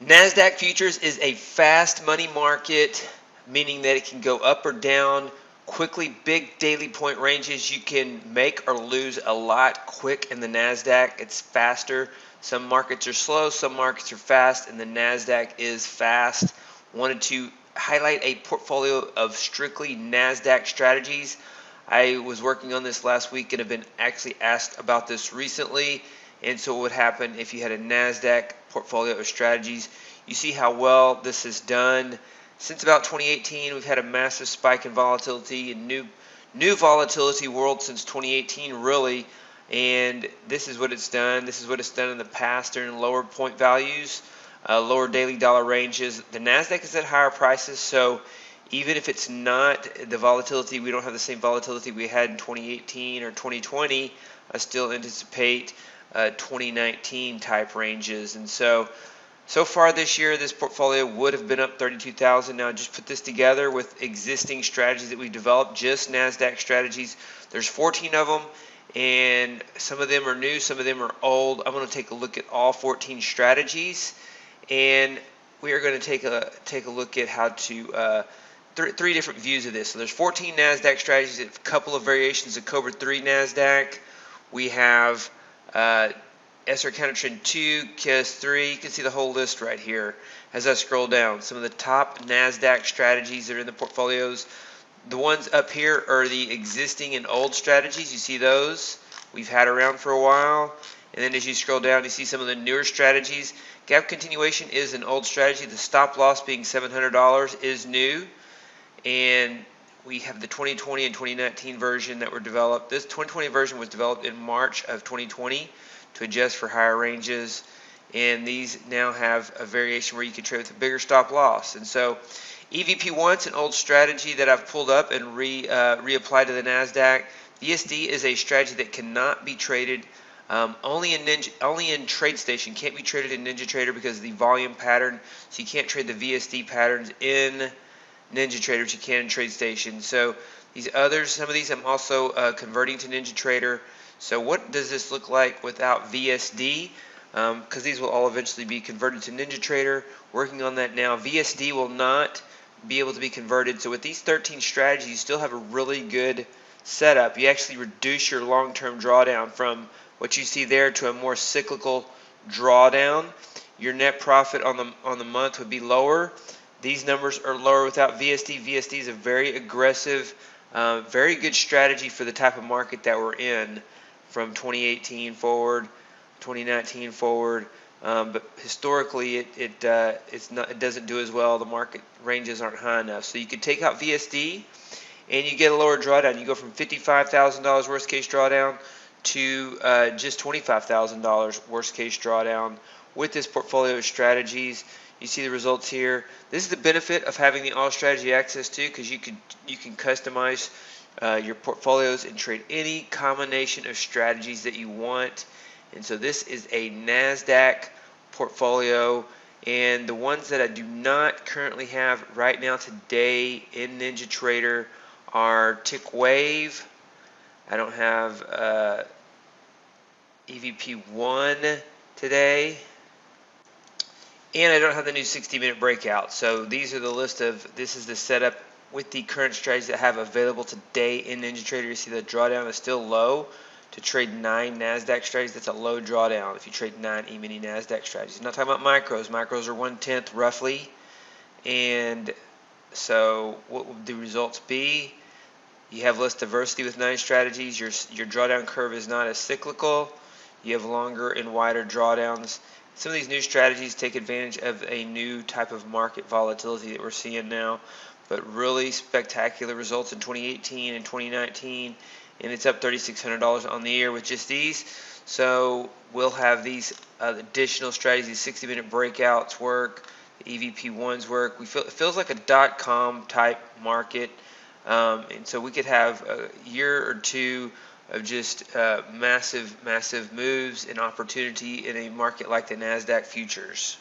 NASDAQ futures is a fast money market, meaning that it can go up or down quickly, big daily point ranges. You can make or lose a lot quick in the NASDAQ. It's faster. Some markets are slow, some markets are fast, and the NASDAQ is fast. Wanted to highlight a portfolio of strictly NASDAQ strategies. I was working on this last week and have been actually asked about this recently. And so what would happen if you had a NASDAQ portfolio of strategies? You see how well this is done. Since about 2018, we've had a massive spike in volatility and new volatility world since 2018, really. And this is what it's done. This is what it's done in the past during lower point values, lower daily dollar ranges. The NASDAQ is at higher prices, so even if it's not the volatility, we don't have the same volatility we had in 2018 or 2020, I still anticipate 2019 type ranges. And so far this year, this portfolio would have been up 32,000. Now, just put this together with existing strategies that we've developed, just NASDAQ strategies. There's 14 of them, and some of them are new, some of them are old. I'm going to take a look at all 14 strategies, and we are going to take a look at how to three different views of this. So there's 14 NASDAQ strategies, a couple of variations of Cobra 3 NASDAQ. We have SR Counter Trend 2, KS 3. You can see the whole list right here as I scroll down. Some of the top NASDAQ strategies that are in the portfolios. The ones up here are the existing and old strategies. You see those we've had around for a while. And then as you scroll down, you see some of the newer strategies. Gap continuation is an old strategy. The stop loss being $700 is new. And we have the 2020 and 2019 version that were developed. This 2020 version was developed in March of 2020 to adjust for higher ranges, and these now have a variation where you can trade with a bigger stop loss. And so EVP1 is an old strategy that I've pulled up and reapplied to the NASDAQ. VSD is a strategy that cannot be traded only in TradeStation. Can't be traded in NinjaTrader because of the volume pattern, so you can't trade the VSD patterns in NinjaTrader, but you can in TradeStation. So these others, some of these I'm also converting to NinjaTrader. So what does this look like without VSD? Because these will all eventually be converted to NinjaTrader. Working on that now. VSD will not be able to be converted. So with these 13 strategies, you still have a really good setup. You actually reduce your long-term drawdown from what you see there to a more cyclical drawdown. Your net profit on the month would be lower. These numbers are lower without VSD. VSD is a very aggressive, very good strategy for the type of market that we're in from 2018 forward, 2019 forward. But historically, it doesn't do as well. The market ranges aren't high enough. So you could take out VSD, and you get a lower drawdown. You go from $55,000 worst case drawdown to just $25,000 worst case drawdown with this portfolio of strategies. You see the results here. This is the benefit of having the All Strategy Access too, because you can customize your portfolios and trade any combination of strategies that you want. And so this is a NASDAQ portfolio, and the ones that I do not currently have right now today in NinjaTrader are TickWave. I don't have EVP1 today. And I don't have the new 60-minute breakout. So these are the list of, this is the setup with the current strategies that I have available today in NinjaTrader. You see the drawdown is still low. To trade 9 NASDAQ strategies, that's a low drawdown if you trade 9 E-mini NASDAQ strategies. I'm not talking about micros. Micros are 1/10 roughly. And so what would the results be? You have less diversity with 9 strategies. Your drawdown curve is not as cyclical. You have longer and wider drawdowns. Some of these new strategies take advantage of a new type of market volatility that we're seeing now, but really spectacular results in 2018 and 2019, and it's up $3,600 on the year with just these. So we'll have these additional strategies, these 60-minute breakouts work, the EVP1s work. It feels like a .com type market, and so we could have a year or two of just massive moves and opportunity in a market like the NASDAQ futures.